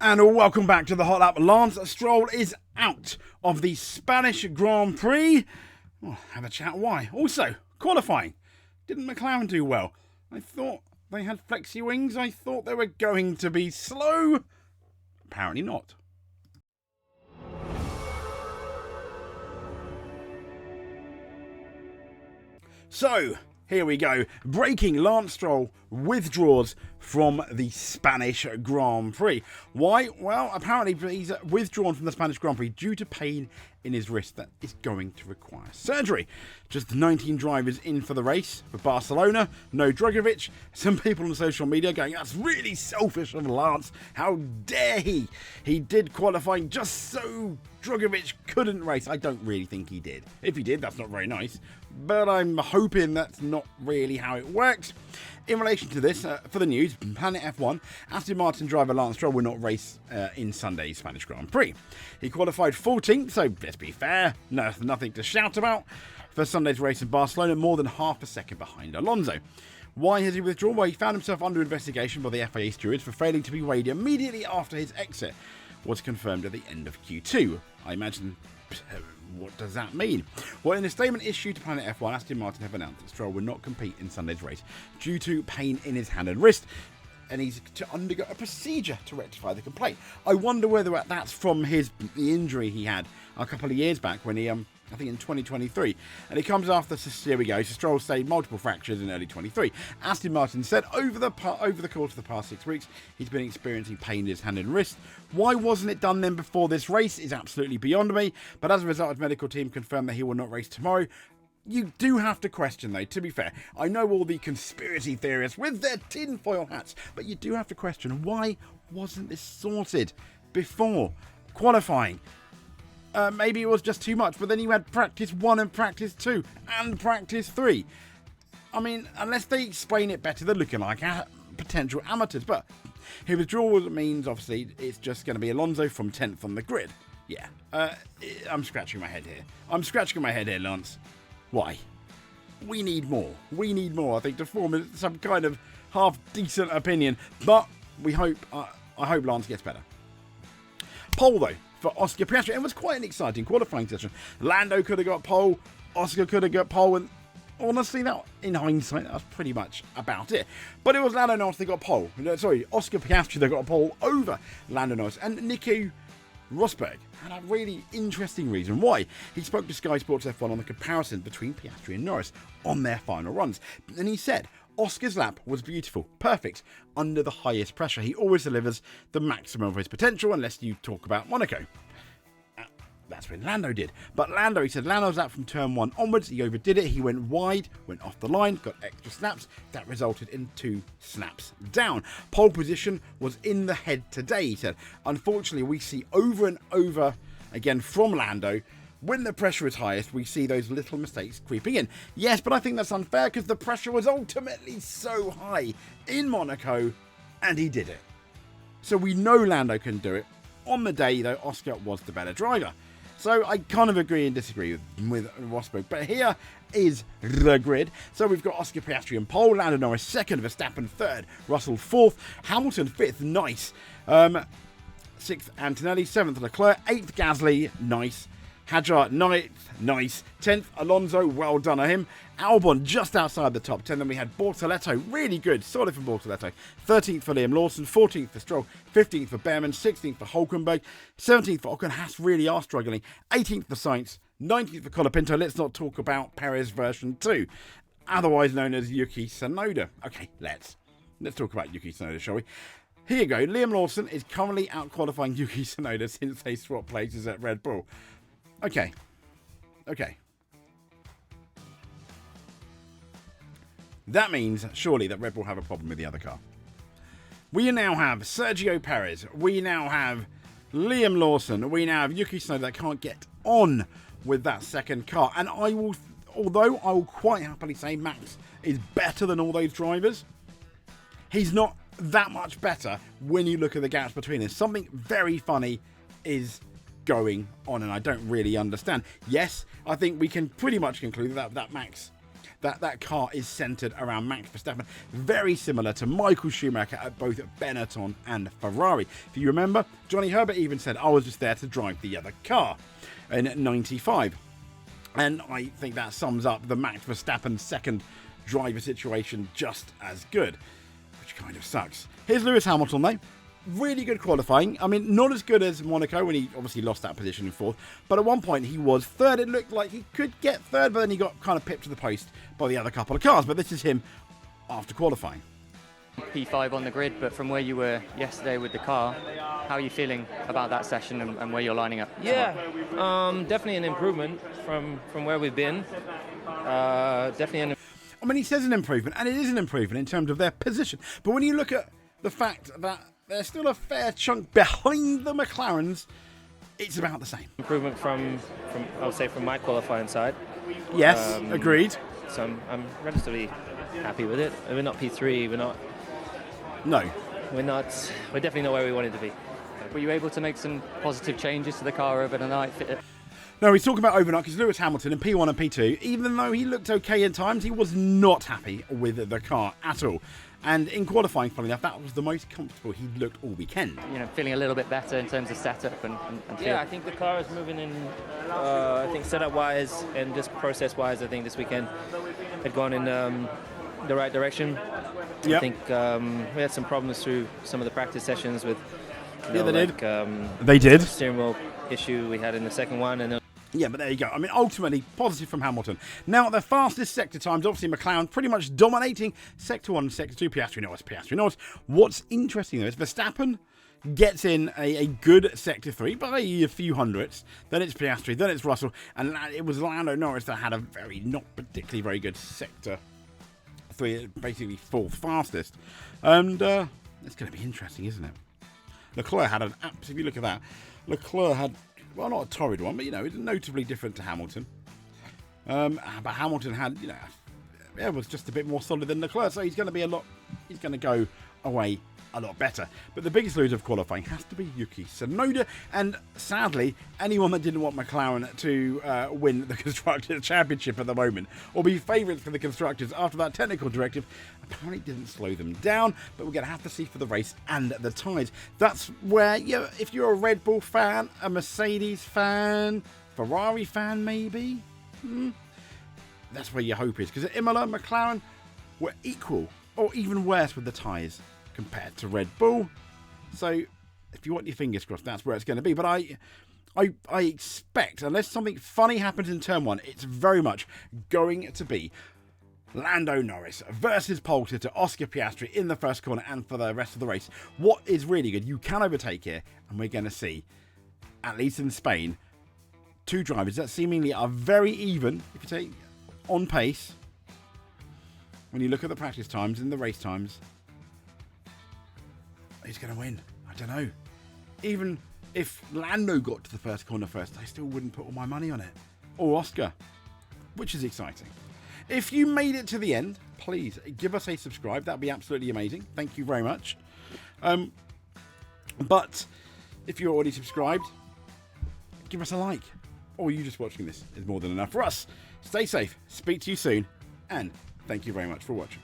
And welcome back to the Hot Lap. Lance Stroll is out of the Spanish Grand Prix. Well, have a chat why. Also, qualifying. Didn't McLaren do well? I thought they had flexi wings. I thought they were going to be slow. Apparently not. So, here we go. Breaking: Lance Stroll withdraws from the Spanish Grand Prix. Why? Well, apparently he's withdrawn from the Spanish Grand Prix due to pain in his wrist that is going to require surgery. Just 19 drivers in for the race for Barcelona. No Drogovic. Some people on social media going, that's really selfish of Lance. How dare he? He did qualifying just so Drogovic couldn't race. I don't really think he did. If he did, that's not very nice. But I'm hoping that's not really how it works. In relation to this, for the news, Planet F1, Aston Martin driver Lance Stroll will not race in Sunday's Spanish Grand Prix. He qualified 14th, so let's be fair, nothing to shout about. For Sunday's race in Barcelona, more than half a second behind Alonso. Why has he withdrawn? Well, he found himself under investigation by the FIA stewards for failing to be weighed immediately after his exit was confirmed at the end of Q2. I imagine... what does that mean? Well, in a statement issued to Planet F1, Aston Martin have announced that Stroll will not compete in Sunday's race due to pain in his hand and wrist, and he's to undergo a procedure to rectify the complaint. I wonder whether that's from the injury he had a couple of years back when he, I think in 2023. And it comes after, here we go, so Stroll stayed multiple fractures in early 23. Aston Martin said over the course of the past 6 weeks, he's been experiencing pain in his hand and wrist. Why wasn't it done then before this race is absolutely beyond me. But as a result, the medical team confirmed that he will not race tomorrow. You do have to question, though, to be fair. I know all the conspiracy theorists with their tinfoil hats, but you do have to question, why wasn't this sorted before qualifying? Maybe it was just too much, but then you had practice 1 and practice 2 and practice 3. I mean, unless they explain it better, they're looking like potential amateurs. But his withdrawal means, obviously, it's just going to be Alonso from 10th on the grid. Yeah, I'm scratching my head here. Lance. Why? We need more. I think, to form some kind of half-decent opinion. But we hope, I hope Lance gets better. Pole, though, for Oscar Piastri. It was quite an exciting qualifying session. Lando could have got pole. Oscar could have got pole. And honestly, that, in hindsight, that was pretty much about it. But it was Lando Norris that got pole. Sorry, Oscar Piastri that got a pole over Lando Norris. And Nico Rosberg had a really interesting reason why. He spoke to Sky Sports F1 on the comparison between Piastri and Norris on their final runs. And he said, Oscar's lap was beautiful, perfect, under the highest pressure. He always delivers the maximum of his potential, unless you talk about Monaco. That's when Lando did. But Lando, he said, Lando's lap from turn 1 onwards, he overdid it. He went wide, went off the line, got extra snaps. That resulted in 2 snaps down. Pole position was in the head today, he said. Unfortunately, we see over and over again from Lando, when the pressure is highest, we see those little mistakes creeping in. Yes, but I think that's unfair because the pressure was ultimately so high in Monaco, and he did it. So we know Lando can do it. On the day, though, Oscar was the better driver. So I kind of agree and disagree with Rosberg. But here is the grid. So we've got Oscar Piastri in pole, Lando Norris 2nd, Verstappen 3rd, Russell 4th, Hamilton 5th, nice. 6th, Antonelli, 7th, Leclerc, 8th, Gasly, nice. Hadjar 9th, nice. 10th, Alonso, well done on him. Albon just outside the top 10. Then we had Bortoletto, really good, solid for Bortoletto. 13th for Liam Lawson, 14th for Stroll, 15th for Behrman, 16th for Hulkenberg, 17th for Ocon. Haas really are struggling. 18th for Sainz, 19th for Colapinto. Let's not talk about Perez version 2, otherwise known as Yuki Tsunoda. Okay, let's talk about Yuki Tsunoda, shall we? Here you go. Liam Lawson is currently out-qualifying Yuki Tsunoda since they swapped places at Red Bull. Okay. That means, surely, that Red Bull have a problem with the other car. We now have Sergio Perez. We now have Liam Lawson. We now have Yuki Tsunoda that can't get on with that second car. And although I will quite happily say Max is better than all those drivers, he's not that much better when you look at the gaps between us. Something very funny is going on, and I don't really understand. Yes, I think we can pretty much conclude that Max that car is centered around Max Verstappen, very similar to Michael Schumacher at both Benetton and Ferrari. If you remember, Johnny Herbert even said, I was just there to drive the other car in 95. And I think that sums up the Max Verstappen second driver situation just as good, which kind of sucks. Here's Lewis Hamilton, though. Really good qualifying. I mean, not as good as Monaco when he obviously lost that position in fourth, but at one point he was third. It looked like he could get third, but then he got kind of pipped to the post by the other couple of cars. But this is him after qualifying. P5 on the grid, but from where you were yesterday with the car, how are you feeling about that session and where you're lining up? Yeah, definitely an improvement from where we've been. Definitely I mean, he says an improvement, and it is an improvement in terms of their position. But when you look at the fact that there's still a fair chunk behind the McLarens, it's about the same. improvement from I would say from my qualifying side. Yes, agreed. So I'm relatively happy with it. We're not P3. No. We're definitely not where we wanted to be. Were you able to make some positive changes to the car over the night? No, he's talking about overnight because Lewis Hamilton in P1 and P2, even though he looked okay in times, he was not happy with the car at all. And in qualifying, funny enough, that was the most comfortable he'd looked all weekend. You know, feeling a little bit better in terms of setup and feel. Yeah, I think the car is moving in. I think setup-wise and just process-wise, I think this weekend had gone in the right direction. Yep. I think we had some problems through some of the practice sessions with. Yeah, they did. They did. Steering wheel issue we had in the second one, and. Yeah, but there you go. I mean, ultimately, positive from Hamilton. Now, the fastest sector times, obviously McLaren pretty much dominating Sector 1 and Sector 2. Piastri Norris. What's interesting, though, is Verstappen gets in a good Sector 3 by a few hundredths. Then it's Piastri, then it's Russell. And it was Lando Norris that had a not particularly very good Sector 3, basically fourth fastest. And it's going to be interesting, isn't it? Leclerc had an if you look at that, Leclerc had... Well, not a torrid one, but, it's notably different to Hamilton. But Hamilton had, was just a bit more solid than Leclerc, so he's going to go away a lot better. But the biggest loser of qualifying has to be Yuki Tsunoda, and sadly, anyone that didn't want McLaren to win the Constructors' Championship at the moment, or be favourites for the Constructors after that technical directive, apparently didn't slow them down, but we're going to have to see for the race and the tyres. That's where, if you're a Red Bull fan, a Mercedes fan, Ferrari fan maybe, that's where your hope is. Because at Imola, McLaren were equal, or even worse with the tyres compared to Red Bull. So if you want your fingers crossed, that's where it's going to be. But I expect, unless something funny happens in turn 1, it's very much going to be Lando Norris versus pole sitter Oscar Piastri in the first corner and for the rest of the race. What is really good, you can overtake here, and we're going to see, at least in Spain, two drivers that seemingly are very even, if you take on pace. When you look at the practice times and the race times, who's going to win? I don't know. Even if Lando got to the first corner first, I still wouldn't put all my money on it. Or Oscar, which is exciting. If you made it to the end, please give us a subscribe. That'd be absolutely amazing. Thank you very much. But if you're already subscribed, give us a like. Or you just watching this is more than enough for us. Stay safe, speak to you soon, and thank you very much for watching.